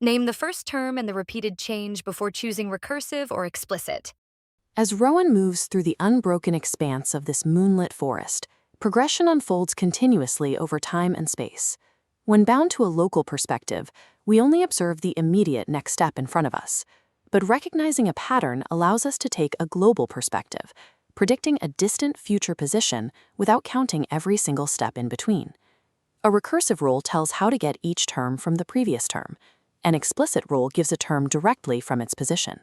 Name the first term and the repeated change before choosing recursive or explicit. As Rowan moves through the unbroken expanse of this moonlit forest, progression unfolds continuously over time and space. When bound to a local perspective, we only observe the immediate next step in front of us. But recognizing a pattern allows us to take a global perspective, predicting a distant future position without counting every single step in between. A recursive rule tells how to get each term from the previous term. An explicit rule gives a term directly from its position.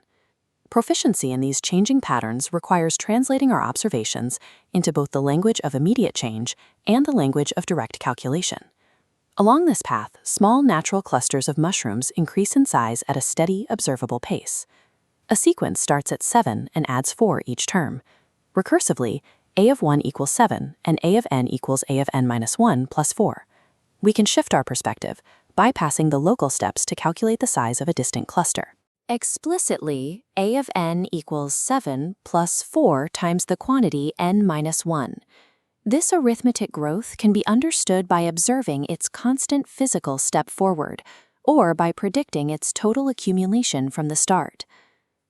Proficiency in these changing patterns requires translating our observations into both the language of immediate change and the language of direct calculation. Along this path, small natural clusters of mushrooms increase in size at a steady, observable pace. A sequence starts at 7 and adds 4 each term. Recursively, a of 1 equals 7 and a of n equals a of n minus 1 plus 4. We can shift our perspective, bypassing the local steps to calculate the size of a distant cluster. Explicitly, a of n equals 7 plus 4 times the quantity n minus 1. This arithmetic growth can be understood by observing its constant physical step forward, or by predicting its total accumulation from the start.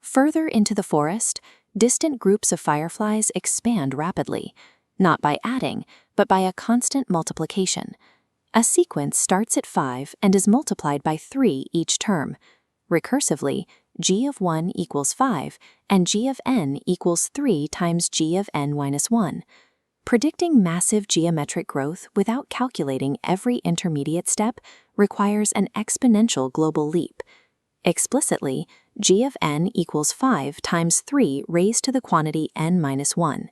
Further into the forest, distant groups of fireflies expand rapidly, not by adding, but by a constant multiplication. A sequence starts at 5 and is multiplied by 3 each term. Recursively, g of 1 equals 5, and g of n equals 3 times g of n minus 1. Predicting massive geometric growth without calculating every intermediate step requires an exponential global leap. Explicitly, g of n equals 5 times 3 raised to the quantity n minus 1.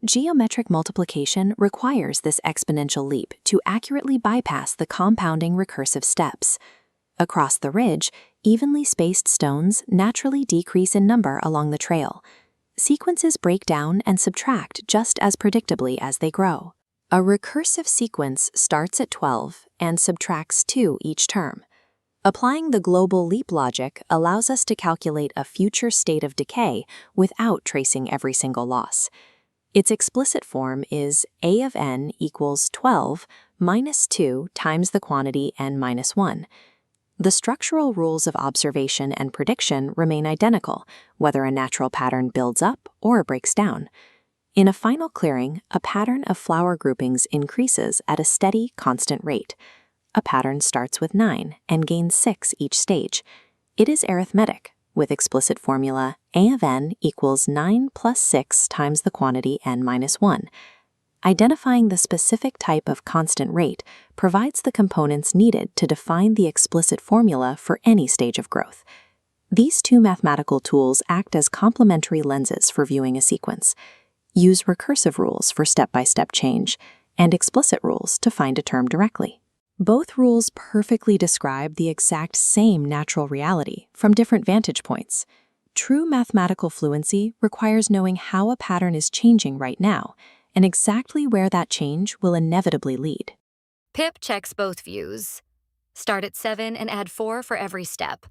Geometric multiplication requires this exponential leap to accurately bypass the compounding recursive steps. Across the ridge, evenly spaced stones naturally decrease in number along the trail. Sequences break down and subtract just as predictably as they grow. A recursive sequence starts at 12 and subtracts 2 each term. Applying the global leap logic allows us to calculate a future state of decay without tracing every single loss. Its explicit form is a of n equals 12 minus 2 times the quantity n minus 1. The structural rules of observation and prediction remain identical, whether a natural pattern builds up or breaks down. In a final clearing, a pattern of flower groupings increases at a steady, constant rate. A pattern starts with 9 and gains 6 each stage. It is arithmetic, with explicit formula a of n equals 9 plus 6 times the quantity n minus 1. Identifying the specific type of constant rate provides the components needed to define the explicit formula for any stage of growth. These two mathematical tools act as complementary lenses for viewing a sequence. Use recursive rules for step-by-step change, and explicit rules to find a term directly. Both rules perfectly describe the exact same natural reality from different vantage points. True mathematical fluency requires knowing how a pattern is changing right now, and exactly where that change will inevitably lead. Pip checks both views. Start at 7 and add 4 for every step.